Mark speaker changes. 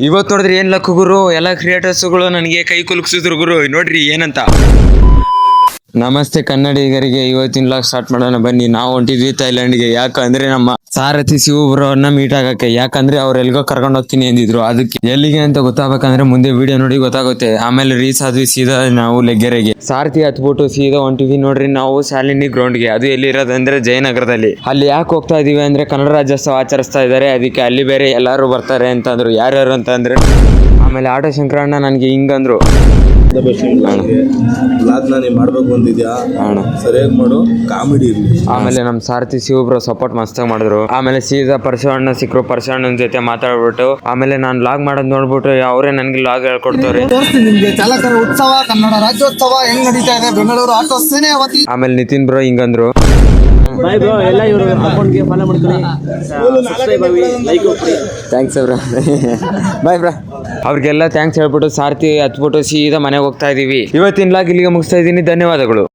Speaker 1: ಇವತ್ತು ನೋಡಿದ್ರೆ ಏನ್ ಲಕ್ ಗುರು, ಎಲ್ಲ ಕ್ರಿಯೇಟರ್ಸ್ಗಳು ನನಗೆ ಕೈ ಕುಲುಕ್ಸಿದ್ರು ಗುರು. ನೋಡ್ರಿ ಏನಂತ. ನಮಸ್ತೆ ಕನ್ನಡಿಗರಿಗೆ, ಇವತ್ತಿನ ಲಾಗ್ ಸ್ಟಾರ್ಟ್ ಮಾಡೋಣ ಬನ್ನಿ. ನಾವು ಹೊಂಟಿದ್ವಿ ಥೈಲ್ಯಾಂಡ್ಗೆ. ಯಾಕಂದ್ರೆ ನಮ್ಮ ಸಾರಥಿ ಶಿವ ಬ್ರೋ ಅವ್ರನ್ನ ಮೀಟ್ ಆಗಕ್ಕೆ. ಯಾಕಂದ್ರೆ ಅವ್ರು ಎಲ್ಗೋ ಕರ್ಕೊಂಡು ಹೋಗ್ತೀನಿ ಅಂದಿದ್ರು. ಅದಕ್ಕೆ ಎಲ್ಲಿಗೆ ಅಂತ ಗೊತ್ತಾಗಬೇಕಂದ್ರೆ ಮುಂದೆ ವಿಡಿಯೋ ನೋಡಿ ಗೊತ್ತಾಗುತ್ತೆ. ಆಮೇಲೆ ರೀಚ್ ಆದ್ವಿ ಸೀದಾ ನಾವು ಲೆಗ್ಗೆರೆಗೆ. ಸಾರಥಿ ಹತ್ಬಿಟ್ಟು ಸೀದಾ ಹೊಂಟಿದ್ವಿ ನೋಡ್ರಿ ನಾವು ಶಾಲಿನಿ ಗ್ರೌಂಡ್ಗೆ. ಅದು ಎಲ್ಲಿರೋದಂದ್ರೆ ಜಯನಗರದಲ್ಲಿ. ಅಲ್ಲಿ ಯಾಕೆ ಹೋಗ್ತಾ ಇದೀವಿ ಅಂದ್ರೆ ಕನ್ನಡ ರಾಜ್ಯೋತ್ಸವ ಆಚರಿಸ್ತಾ ಇದ್ದಾರೆ. ಅದಕ್ಕೆ ಅಲ್ಲಿ ಬೇರೆ ಎಲ್ಲಾರು ಬರ್ತಾರೆ ಅಂತಂದ್ರು. ಯಾರ್ಯಾರು ಅಂತ ಅಂದ್ರೆ ಆಮೇಲೆ ಆಟೋ ಶಂಕರಣ್ಣ ನನಗೆ ಹಿಂಗಂದ್ರು,
Speaker 2: ಮಾಡ್ಬೇಕು ಅಂತಿದ್ಯಾ ಸರಿಯಾಗಿ ಮಾಡು, ಕಾಮಿಡಿ ಇರ್ಲಿ.
Speaker 1: ಆಮೇಲೆ ನಮ್ಮ ಸಾರಥಿ ಶಿವಬ್ರು ಸಪೋರ್ಟ್ ಮಸ್ತಾಗಿ ಮಾಡಿದ್ರು. ಆಮೇಲೆ ಸೀದಾ ಪರಶುವಣ್ಣ ಸಿಕ್ಕರು. ಪರಶುವಣ್ಣನ ಜೊತೆ ಮಾತಾಡ್ಬಿಟ್ಟು ಆಮೇಲೆ ನಾನು ಲಾಗ್ ಮಾಡೋದು ನೋಡ್ಬಿಟ್ಟು ಅವರೇ ನನಗೆ ಲಾಗ್ ಹೇಳ್ಕೊಡ್ತಾರೆ.
Speaker 3: ನಿಮ್ಗೆ ಚಾಲಕರ ಉತ್ಸವ, ಕನ್ನಡ ರಾಜ್ಯೋತ್ಸವ ಹೆಂಗ್ ನಡೀತಾ ಇದೆ ಬೆಂಗಳೂರು ಆಟೋ ಸೇನೆ ವತಿ.
Speaker 1: ಆಮೇಲೆ ನಿತಿನ್ ಬ್ರೋ ಹಿಂಗಂದ್ರು,
Speaker 4: ಬಾಯ್ ಬ್ರೋ, ಎಲ್ಲ ಇವರು ಅಕೌಂಟ್ಗೆ ಫಾಲೋ ಮಾಡ್ಕೊಳ್ಳಿ, ಸಬ್ಸ್ಕ್ರೈಬ್ ಆಗಿ, ಲೈಕ್ ಕೊಡಿ.
Speaker 1: Thanks bro. Bye bro. ಅವ್ರಿಗೆಲ್ಲ ಥ್ಯಾಂಕ್ಸ್ ಹೇಳ್ಬಿಟ್ಟು ಸಾರಥಿ ಹತ್ಬಿಟ್ಟು ಸೀದಾ ಮನೆಗೆ ಹೋಗ್ತಾ ಇದೀವಿ. ಇವತ್ತಿನ ಲಾಗ್ ಇಲ್ಲಿಗೆ ಮುಗಿಸ್ತಾ ಇದ್ದೀನಿ. ಧನ್ಯವಾದಗಳು.